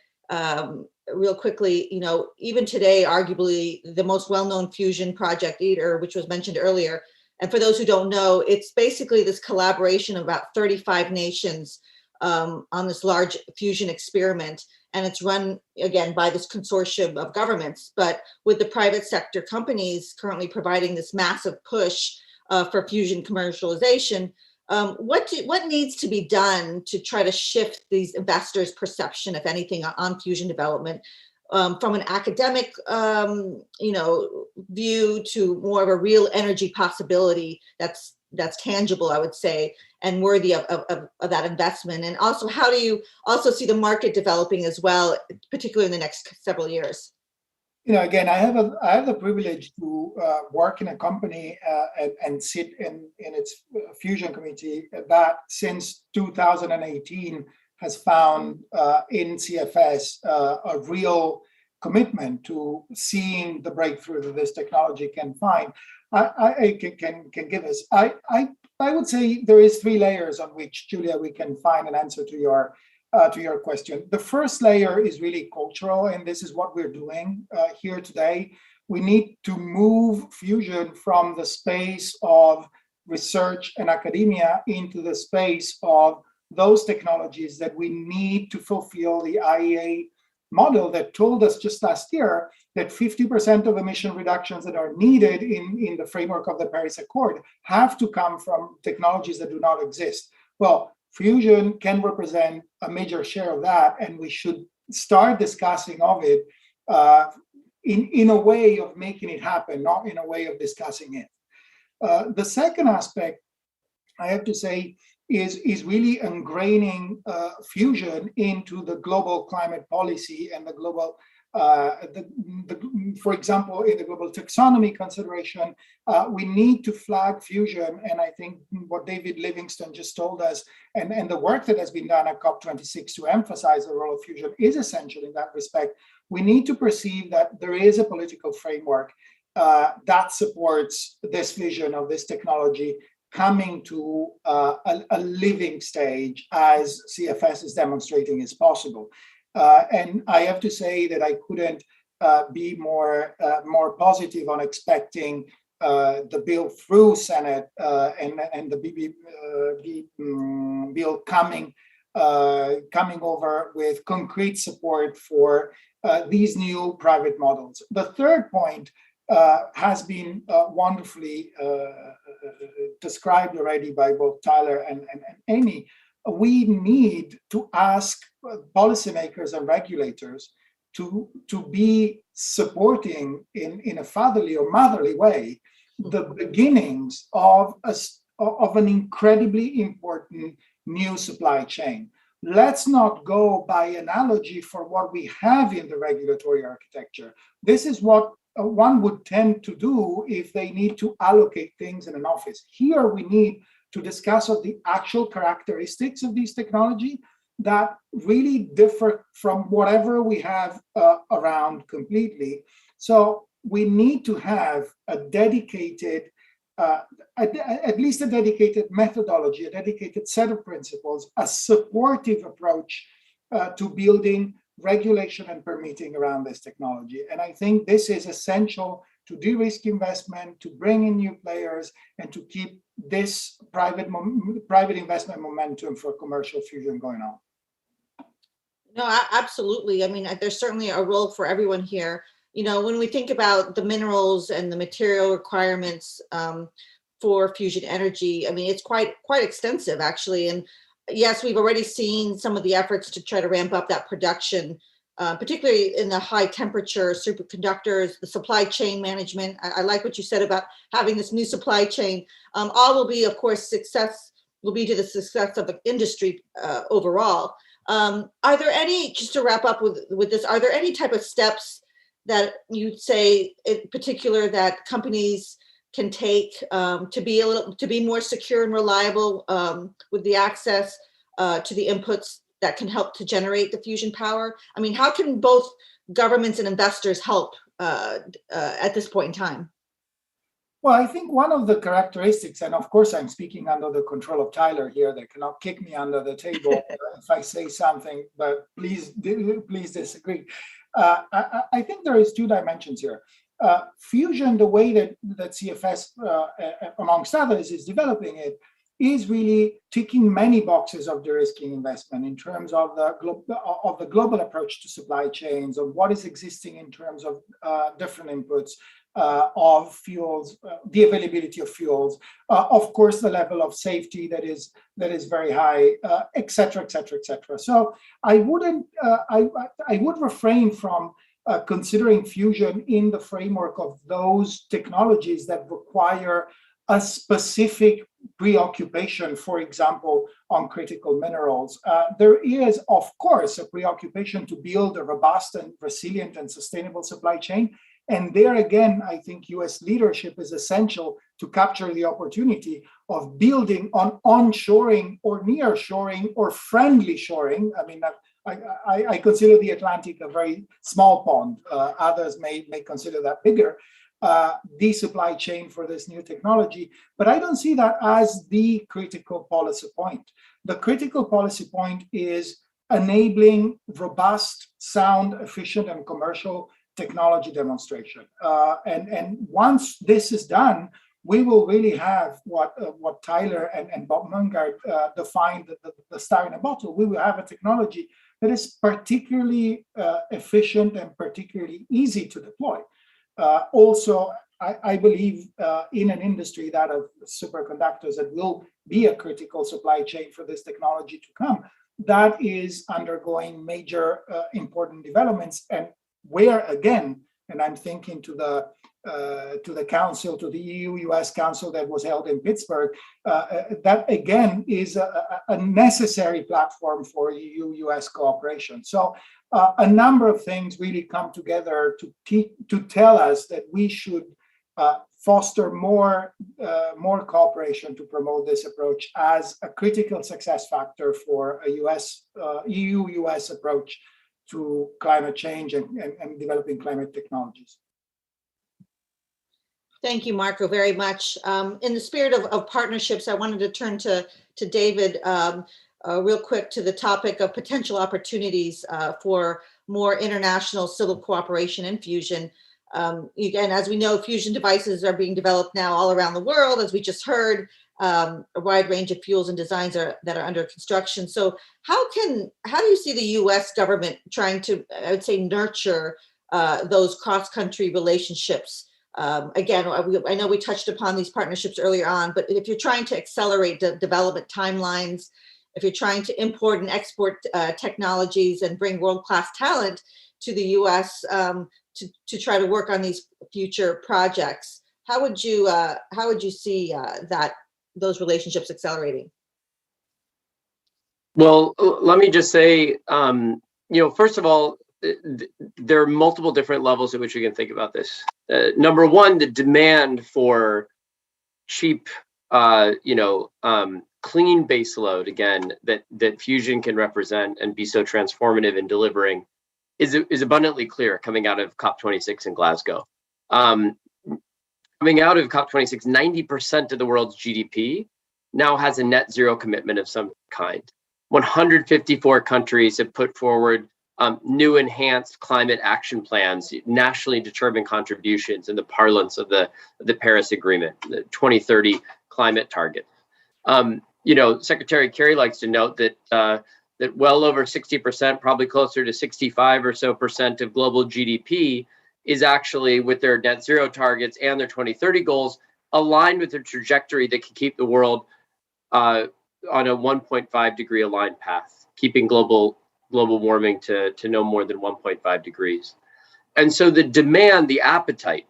real quickly. Even today, arguably the most well-known fusion project, ITER, which was mentioned earlier. And for those who don't know, it's basically this collaboration of about 35 nations on this large fusion experiment. And it's run, again, by this consortium of governments, but with the private sector companies currently providing this massive push for fusion commercialization. What needs to be done to try to shift these investors' perception, if anything, on fusion development from an academic, view to more of a real energy possibility that's tangible, I would say, and worthy of that investment? And also, how do you also see the market developing as well, particularly in the next several years? Again, I have the privilege to work in a company and sit in its fusion committee that since 2018 has found in CFS a real commitment to seeing the breakthrough that this technology can find. I can give us. I would say there is 3 layers on which, Julia, we can find an answer to your question. The first layer is really cultural, and this is what we're doing here today. We need to move fusion from the space of research and academia into the space of those technologies that we need to fulfill the IEA model that told us just last year that 50% of emission reductions that are needed in the framework of the Paris Accord have to come from technologies that do not exist. Well, fusion can represent a major share of that, and we should start discussing of it in a way of making it happen, not in a way of discussing it. The second aspect, I have to say, is really ingraining fusion into the global climate policy and the global For example, in the global taxonomy consideration, we need to flag fusion. And I think what David Livingston just told us, and the work that has been done at COP26 to emphasize the role of fusion is essential in that respect. We need to perceive that there is a political framework that supports this vision of this technology coming to a living stage, as CFS is demonstrating is possible. And I have to say that I couldn't be more positive on expecting the bill through Senate and the bill coming over with concrete support for these new private models. The third point has been wonderfully described already by both Tyler and Amy. We need to ask policymakers and regulators to be supporting in a fatherly or motherly way the beginnings of an incredibly important new supply chain. Let's not go by analogy for what we have in the regulatory architecture. This is what one would tend to do if they need to allocate things in an office. Here we need to discuss of the actual characteristics of these technology that really differ from whatever we have around completely. So we need to have a dedicated, at least a dedicated methodology, a dedicated set of principles, a supportive approach to building regulation and permitting around this technology. And I think this is essential to de-risk investment, to bring in new players, and to keep this private investment momentum for commercial fusion going on. No, absolutely. I mean, there's certainly a role for everyone here. You know, when we think about the minerals and the material requirements for fusion energy, I mean, it's quite extensive, actually. And yes, we've already seen some of the efforts to try to ramp up that production, particularly in the high temperature superconductors, the supply chain management. I like what you said about having this new supply chain. All will be, of course, will be to the success of the industry overall. Are there any, just to wrap up with this, are there any type of steps that you'd say in particular that companies can take to be more secure and reliable with the access to the inputs that can help to generate the fusion power? I mean, how can both governments and investors help at this point in time? Well, I think one of the characteristics, and of course I'm speaking under the control of Tyler here, that cannot kick me under the table if I say something, but please disagree. I think there is two dimensions here. Fusion, the way that CFS, amongst others, is developing it, is really ticking many boxes of de-risking investment in terms of the global approach to supply chains, of what is existing in terms of different inputs, of fuels, the availability of fuels, of course, the level of safety that is very high, et cetera, et cetera, et cetera. So I would refrain from considering fusion in the framework of those technologies that require a specific preoccupation, for example, on critical minerals. There is, of course, a preoccupation to build a robust and resilient and sustainable supply chain. And there again, I think US leadership is essential to capture the opportunity of building on onshoring or nearshoring or friendly shoring. I mean, I consider the Atlantic a very small pond. Others may consider that bigger. The supply chain for this new technology, but I don't see that as the critical policy point. The critical policy point is enabling robust, sound, efficient, and commercial technology demonstration. And once this is done, we will really have what Tyler and Bob Mungard defined the star in a bottle. We will have a technology that is particularly efficient and particularly easy to deploy. Also, I believe in an industry that of superconductors that will be a critical supply chain for this technology to come, that is undergoing major important developments, and where again, and I'm thinking to the council, to the EU-US Council that was held in Pittsburgh, that again is a necessary platform for EU-US cooperation. So a number of things really come together to tell us that we should foster more cooperation to promote this approach as a critical success factor for a EU-US approach to climate change and developing climate technologies. Thank you, Marco, very much. In the spirit of partnerships, I wanted to turn to David real quick to the topic of potential opportunities for more international civil cooperation and fusion. Again, as we know, fusion devices are being developed now all around the world, as we just heard. A wide range of fuels and designs that are under construction. So how do you see the U.S. government trying to, I would say, nurture those cross-country relationships? Again, I know we touched upon these partnerships earlier on, but if you're trying to accelerate the development timelines, if you're trying to import and export technologies and bring world-class talent to the U.S. To try to work on these future projects, how would you see those relationships accelerating? Well, let me just say, first of all, there are multiple different levels at which we can think about this. Number one, the demand for cheap, clean baseload, again, that fusion can represent and be so transformative in delivering is abundantly clear coming out of COP26 in Glasgow. Coming out of COP26, 90% of the world's GDP now has a net zero commitment of some kind. 154 countries have put forward new enhanced climate action plans, nationally determined contributions in the parlance of the Paris Agreement, the 2030 climate target. Secretary Kerry likes to note that that well over 60%, probably closer to 65 or so percent of global GDP is actually, with their net zero targets and their 2030 goals, aligned with a trajectory that can keep the world on a 1.5 degree aligned path, keeping global warming to no more than 1.5 degrees. And so the demand, the appetite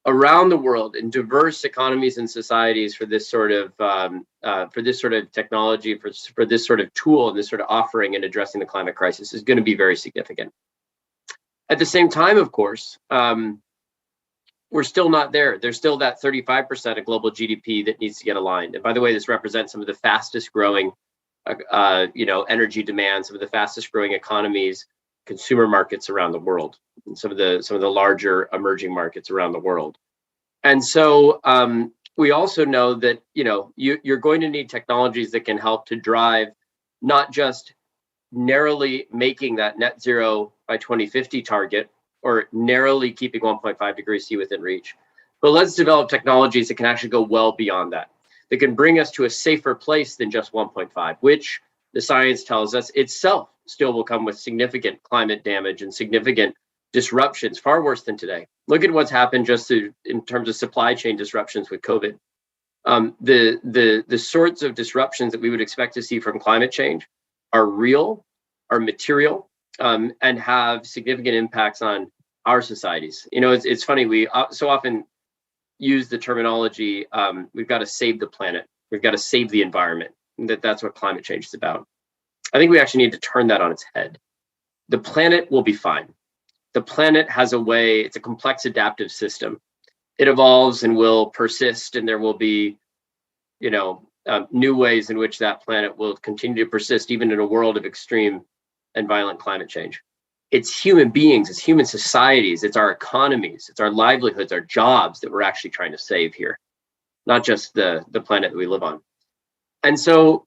around the world in diverse economies and societies for this sort of technology, for this sort of tool and this sort of offering in addressing the climate crisis is going to be very significant. At the same time, of course, we're still not there. There's still that 35% of global GDP that needs to get aligned. And by the way, this represents some of the fastest growing, energy demand, some of the fastest growing economies, consumer markets around the world, and some of the larger emerging markets around the world. And so we also know that you're going to need technologies that can help to drive not just narrowly making that net zero by 2050 target, or narrowly keeping 1.5 degrees C within reach, but let's develop technologies that can actually go well beyond that, that can bring us to a safer place than just 1.5, which the science tells us itself still will come with significant climate damage and significant disruptions, far worse than today. Look at what's happened just in terms of supply chain disruptions with COVID. The sorts of disruptions that we would expect to see from climate change are real, are material, and have significant impacts on our societies. It's funny, we so often use the terminology, we've got to save the planet, we've got to save the environment, that's what climate change is about. I think we actually need to turn that on its head. The planet will be fine. The planet has a way, it's a complex adaptive system. It evolves and will persist, and there will be, new ways in which that planet will continue to persist, even in a world of extreme and violent climate change. It's human beings, it's human societies, it's our economies, it's our livelihoods, our jobs that we're actually trying to save here, not just the planet that we live on. And so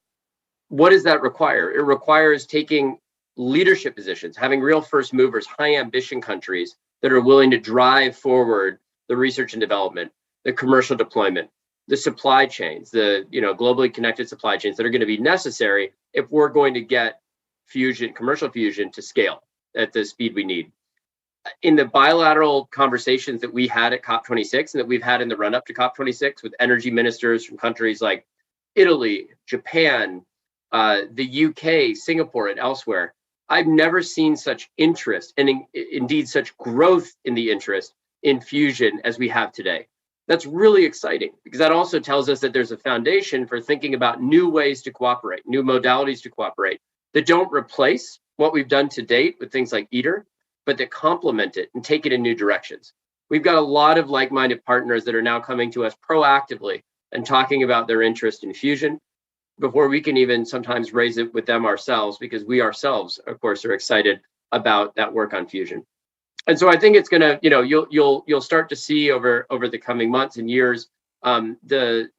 what does that require? It requires taking leadership positions, having real first movers, high ambition countries that are willing to drive forward the research and development, the commercial deployment, the supply chains, the globally connected supply chains that are going to be necessary if we're going to get commercial fusion to scale at the speed we need. In the bilateral conversations that we had at COP26 and that we've had in the run-up to COP26 with energy ministers from countries like Italy, Japan, the UK, Singapore, and elsewhere, I've never seen such interest and indeed such growth in the interest in fusion as we have today. That's really exciting because that also tells us that there's a foundation for thinking about new ways to cooperate, new modalities to cooperate that don't replace what we've done to date with things like ITER, but that complement it and take it in new directions. We've got a lot of like-minded partners that are now coming to us proactively and talking about their interest in fusion before we can even sometimes raise it with them ourselves, because we ourselves, of course, are excited about that work on fusion. And so I think it's going to, you'll start to see over the coming months and years the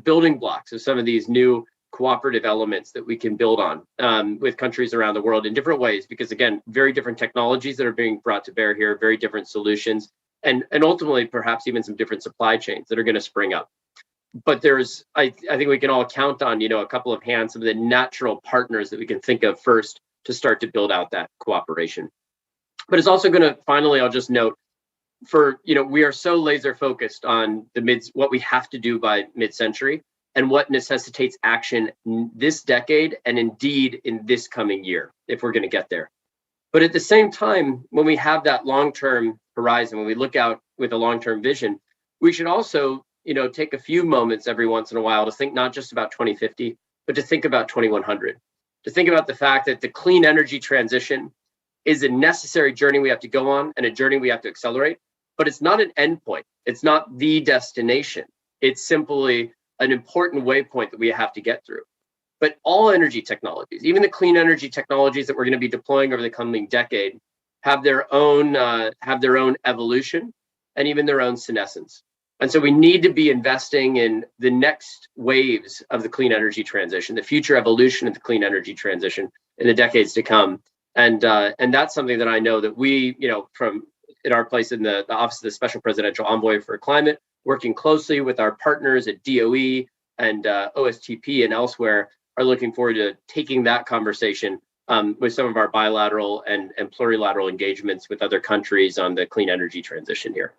building blocks of some of these new cooperative elements that we can build on with countries around the world in different ways, because again, very different technologies that are being brought to bear here, very different solutions, and ultimately perhaps even some different supply chains that are going to spring up. But I think we can all count on, a couple of hands, some of the natural partners that we can think of first to start to build out that cooperation. But it's also going to, finally, I'll just note, we are so laser focused on what we have to do by mid-century and what necessitates action this decade and indeed in this coming year, if we're going to get there. But at the same time, when we have that long-term horizon, when we look out with a long-term vision, we should also, take a few moments every once in a while to think not just about 2050, but to think about 2100, to think about the fact that the clean energy transition is a necessary journey we have to go on and a journey we have to accelerate, but it's not an endpoint. It's not the destination. It's simply an important waypoint that we have to get through. But all energy technologies, even the clean energy technologies that we're going to be deploying over the coming decade, have their own evolution and even their own senescence. And so we need to be investing in the next waves of the clean energy transition, the future evolution of the clean energy transition in the decades to come. And that's something that I know that we, from in our place in the Office of the Special Presidential Envoy for Climate, working closely with our partners at DOE and OSTP and elsewhere, are looking forward to taking that conversation with some of our bilateral and plurilateral engagements with other countries on the clean energy transition here.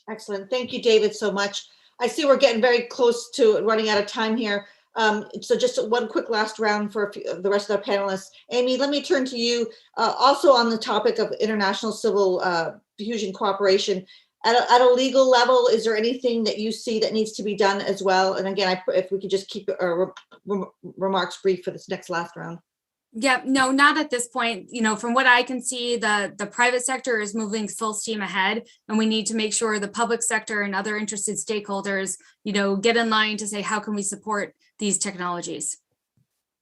Excellent. Thank you, David, so much. I see we're getting very close to running out of time here. So just one quick last round for the rest of our panelists. Amy, let me turn to you. Also on the topic of international civil fusion cooperation, at a legal level, is there anything that you see that needs to be done as well? And again, if we could just keep our remarks brief for this last round. Yeah, no, not at this point. From what I can see, the private sector is moving full steam ahead, and we need to make sure the public sector and other interested stakeholders, get in line to say, how can we support these technologies?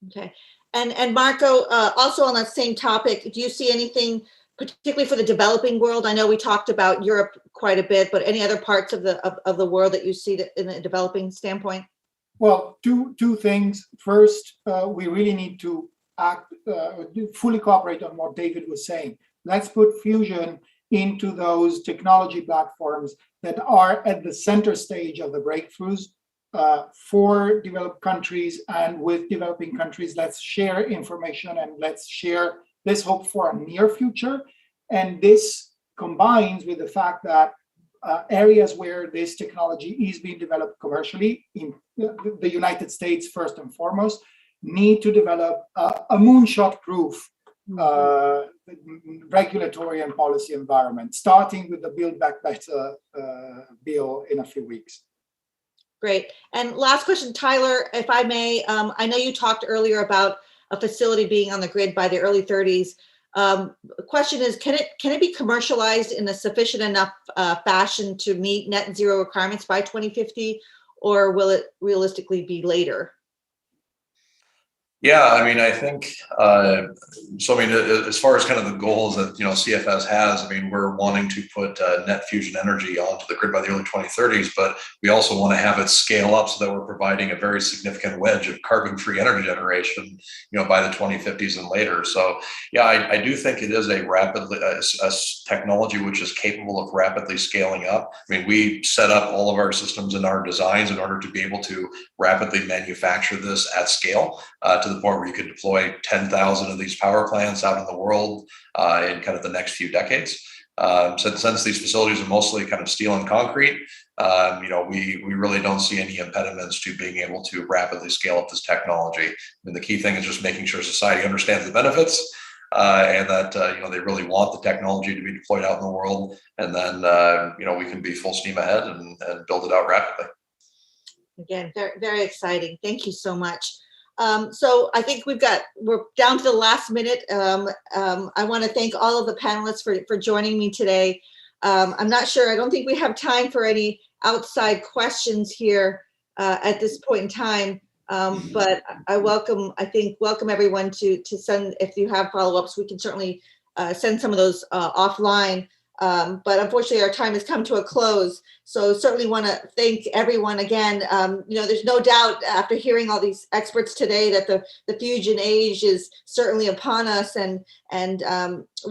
Okay. And Marco, also on that same topic, do you see anything, particularly for the developing world? I know we talked about Europe quite a bit, but any other parts of the world that you see that in a developing standpoint? Well, two things. First, we really need to fully cooperate on what David was saying. Let's put fusion into those technology platforms that are at the center stage of the breakthroughs for developed countries and with developing countries. Let's share information and let's hope for a near future. And this combines with the fact that areas where this technology is being developed commercially, in the United States first and foremost, need to develop a moonshot-proof regulatory and policy environment, starting with the Build Back Better bill in a few weeks. Great. And last question, Tyler, if I may, I know you talked earlier about a facility being on the grid by the early 30s. The question is, can it be commercialized in a sufficient enough fashion to meet net zero requirements by 2050, or will it realistically be later? Yeah, I mean, I think, as far as kind of the goals that, CFS has, I mean, we're wanting to put net fusion energy onto the grid by the early 2030s, but we also want to have it scale up so that we're providing a very significant wedge of carbon-free energy generation, by the 2050s and later. So, yeah, I do think it is a technology which is capable of rapidly scaling up. I mean, we set up all of our systems and our designs in order to be able to rapidly manufacture this at scale to the point where you could deploy 10,000 of these power plants out in the world in kind of the next few decades. Since these facilities are mostly kind of steel and concrete, we really don't see any impediments to being able to rapidly scale up this technology. I mean, the key thing is just making sure society understands the benefits, and that they really want the technology to be deployed out in the world, and then we can be full steam ahead and build it out rapidly. Again, very, very exciting. Thank you so much. So I think we're down to the last minute. I want to thank all of the panelists for joining me today. I'm not sure, I don't think we have time for any outside questions here at this point in time. But I welcome everyone to send, if you have follow-ups, we can certainly send some of those offline. But unfortunately, our time has come to a close. So certainly want to thank everyone again. There's no doubt after hearing all these experts today that the fusion age is certainly upon us, and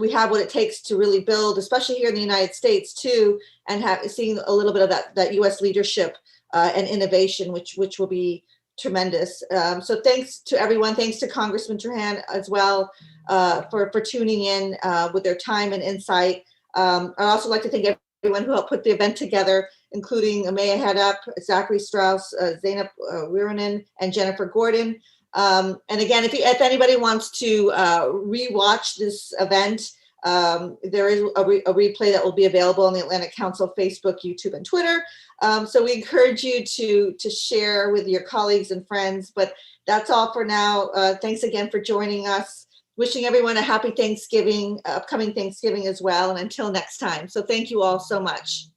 we have what it takes to really build, especially here in the United States too, and seeing a little bit of that U.S. leadership and innovation, which will be tremendous. So thanks to everyone. Thanks to Congressman Trahan as well for tuning in with their time and insight. I'd also like to thank everyone who helped put the event together, including Amaya Haddap, Zachary Strauss, Zainab Wirinen, and Jennifer Gordon. And again, if anybody wants to rewatch this event, there is a replay that will be available on the Atlantic Council Facebook, YouTube, and Twitter. So we encourage you to share with your colleagues and friends. But that's all for now. Thanks again for joining us. Wishing everyone a happy Thanksgiving, upcoming Thanksgiving as well, and until next time. So thank you all so much.